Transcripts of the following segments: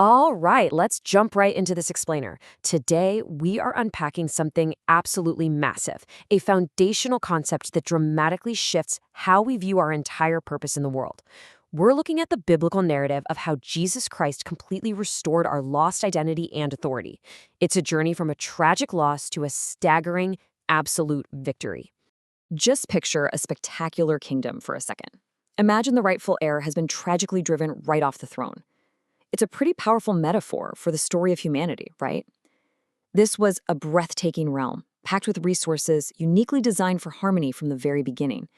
All right, let's jump right into this explainer. Today, we are unpacking something absolutely massive, a foundational concept that dramatically shifts how we view our entire purpose in the world. We're looking at the biblical narrative of how Jesus Christ completely restored our lost identity and authority. It's a journey from a tragic loss to a staggering, absolute victory. Just picture a spectacular kingdom for a second. Imagine the rightful heir has been tragically driven right off the throne. It's a pretty powerful metaphor for the story of humanity, right? This was a breathtaking realm, packed with resources uniquely designed for harmony from the very beginning.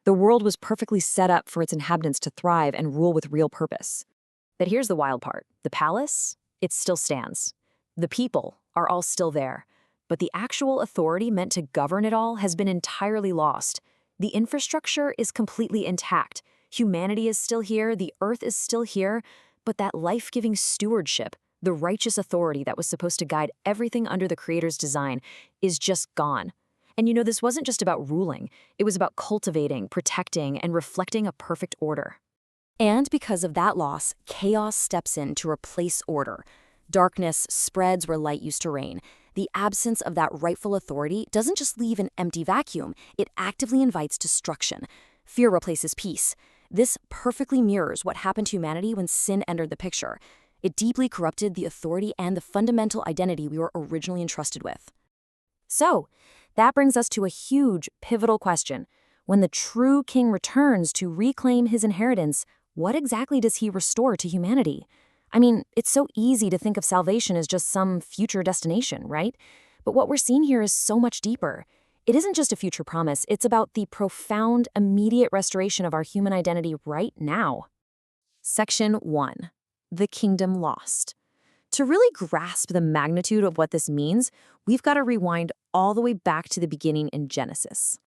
The world was perfectly set up for its inhabitants to thrive and rule with real purpose. But here's the wild part. The palace, it still stands. The people are all still there. But the actual authority meant to govern it all has been entirely lost. The infrastructure is completely intact. Humanity is still here, the earth is still here, but that life-giving stewardship, the righteous authority that was supposed to guide everything under the Creator's design, is just gone. And this wasn't just about ruling. It was about cultivating, protecting, and reflecting a perfect order. And because of that loss, chaos steps in to replace order. Darkness spreads where light used to reign. The absence of that rightful authority doesn't just leave an empty vacuum, it actively invites destruction. Fear replaces peace. This perfectly mirrors what happened to humanity when sin entered the picture. It deeply corrupted the authority and the fundamental identity we were originally entrusted with. So, that brings us to a huge, pivotal question. When the true king returns to reclaim his inheritance, what exactly does he restore to humanity? I mean, it's so easy to think of salvation as just some future destination, right? But what we're seeing here is so much deeper. It isn't just a future promise, it's about the profound, immediate restoration of our human identity right now. Section 1. The Kingdom Lost. To really grasp the magnitude of what this means, we've got to rewind all the way back to the beginning in Genesis.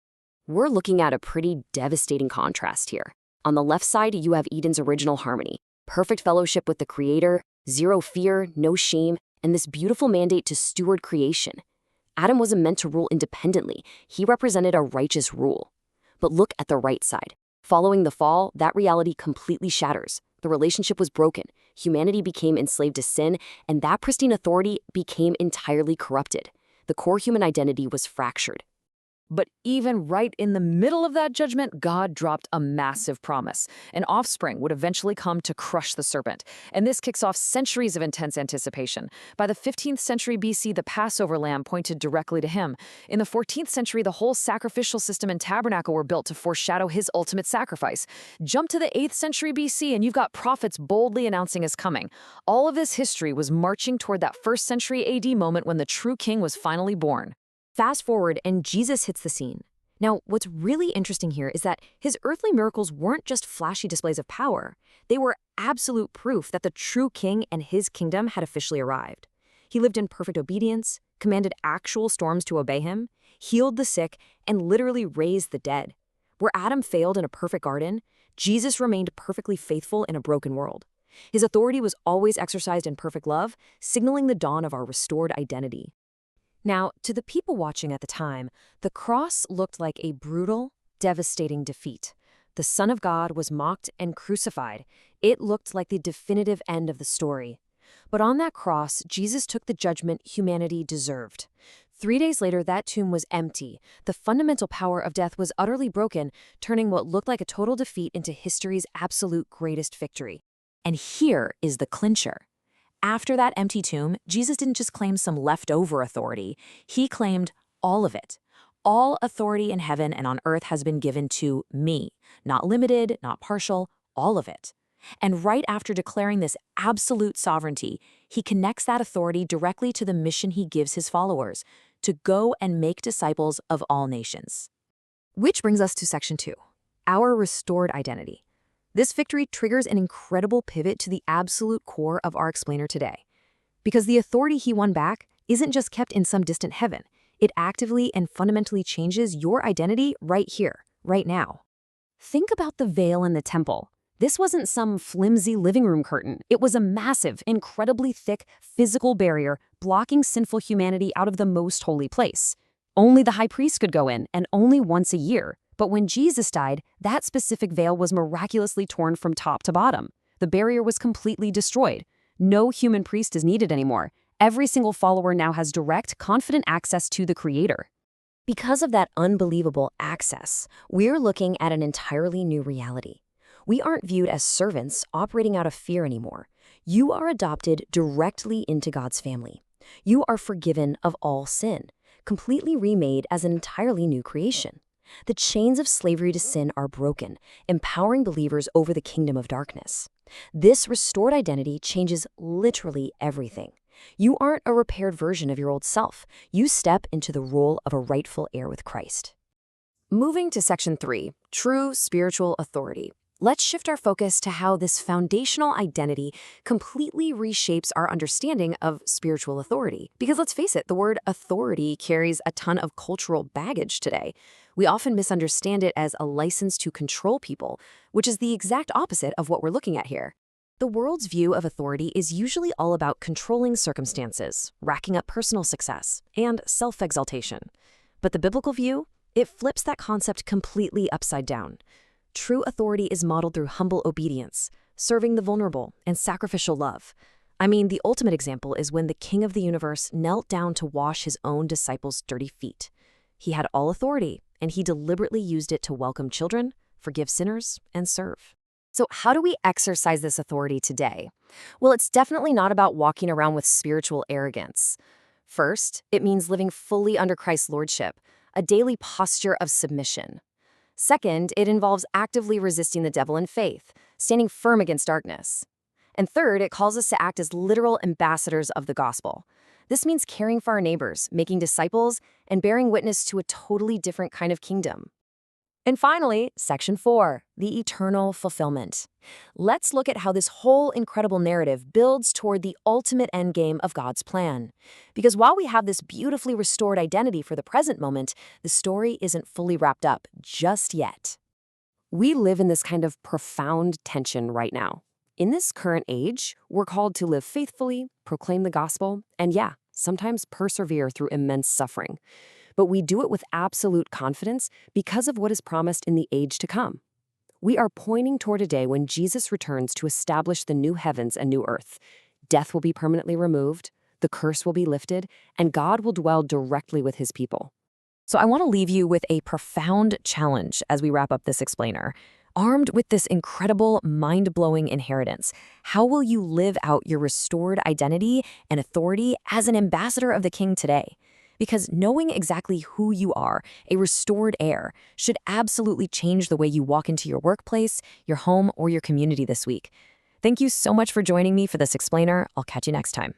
We're looking at a pretty devastating contrast here. On the left side, you have Eden's original harmony, perfect fellowship with the Creator, zero fear, no shame, and this beautiful mandate to steward creation. Adam wasn't meant to rule independently. He represented a righteous rule. But look at the right side. Following the fall, that reality completely shatters. The relationship was broken. Humanity became enslaved to sin, and that pristine authority became entirely corrupted. The core human identity was fractured. But even right in the middle of that judgment, God dropped a massive promise. An offspring would eventually come to crush the serpent. And this kicks off centuries of intense anticipation. By the 15th century BC, the Passover lamb pointed directly to him. In the 14th century, the whole sacrificial system and tabernacle were built to foreshadow his ultimate sacrifice. Jump to the 8th century BC, and you've got prophets boldly announcing his coming. All of this history was marching toward that 1st century AD moment when the true king was finally born. Fast forward, and Jesus hits the scene. Now, what's really interesting here is that his earthly miracles weren't just flashy displays of power. They were absolute proof that the true king and his kingdom had officially arrived. He lived in perfect obedience, commanded actual storms to obey him, healed the sick, and literally raised the dead. Where Adam failed in a perfect garden, Jesus remained perfectly faithful in a broken world. His authority was always exercised in perfect love, signaling the dawn of our restored identity. Now, to the people watching at the time, the cross looked like a brutal, devastating defeat. The Son of God was mocked and crucified. It looked like the definitive end of the story. But on that cross, Jesus took the judgment humanity deserved. 3 days later, that tomb was empty. The fundamental power of death was utterly broken, turning what looked like a total defeat into history's absolute greatest victory. And here is the clincher. After that empty tomb, Jesus didn't just claim some leftover authority. He claimed all of it. All authority in heaven and on earth has been given to me. Not limited, not partial, all of it. And right after declaring this absolute sovereignty, he connects that authority directly to the mission he gives his followers, to go and make disciples of all nations. Which brings us to section 2, our restored identity. This victory triggers an incredible pivot to the absolute core of our explainer today. Because the authority he won back isn't just kept in some distant heaven. It actively and fundamentally changes your identity right here, right now. Think about the veil in the temple. This wasn't some flimsy living room curtain. It was a massive, incredibly thick physical barrier blocking sinful humanity out of the most holy place. Only the high priest could go in, and only once a year. But when Jesus died, that specific veil was miraculously torn from top to bottom. The barrier was completely destroyed. No human priest is needed anymore. Every single follower now has direct, confident access to the Creator. Because of that unbelievable access, we're looking at an entirely new reality. We aren't viewed as servants operating out of fear anymore. You are adopted directly into God's family. You are forgiven of all sin, completely remade as an entirely new creation. The chains of slavery to sin are broken, empowering believers over the kingdom of darkness. This restored identity changes literally everything. You aren't a repaired version of your old self. You step into the role of a rightful heir with Christ. Moving to Section 3, True Spiritual Authority. Let's shift our focus to how this foundational identity completely reshapes our understanding of spiritual authority. Because let's face it, the word authority carries a ton of cultural baggage today. We often misunderstand it as a license to control people, which is the exact opposite of what we're looking at here. The world's view of authority is usually all about controlling circumstances, racking up personal success, and self-exaltation. But the biblical view, it flips that concept completely upside down. True authority is modeled through humble obedience, serving the vulnerable, and sacrificial love. I mean, the ultimate example is when the King of the universe knelt down to wash his own disciples' dirty feet. He had all authority, and he deliberately used it to welcome children, forgive sinners, and serve. So how do we exercise this authority today? Well, it's definitely not about walking around with spiritual arrogance. First, it means living fully under Christ's lordship, a daily posture of submission. Second, it involves actively resisting the devil in faith, standing firm against darkness. And third, it calls us to act as literal ambassadors of the gospel. This means caring for our neighbors, making disciples, and bearing witness to a totally different kind of kingdom. And finally, Section 4, the eternal fulfillment. Let's look at how this whole incredible narrative builds toward the ultimate endgame of God's plan. Because while we have this beautifully restored identity for the present moment, the story isn't fully wrapped up just yet. We live in this kind of profound tension right now. In this current age, we're called to live faithfully, proclaim the gospel, and sometimes persevere through immense suffering. But we do it with absolute confidence because of what is promised in the age to come. We are pointing toward a day when Jesus returns to establish the new heavens and new earth. Death will be permanently removed, the curse will be lifted, and God will dwell directly with his people. So I want to leave you with a profound challenge as we wrap up this explainer. Armed with this incredible, mind-blowing inheritance, how will you live out your restored identity and authority as an ambassador of the King today? Because knowing exactly who you are, a restored heir, should absolutely change the way you walk into your workplace, your home, or your community this week. Thank you so much for joining me for this explainer. I'll catch you next time.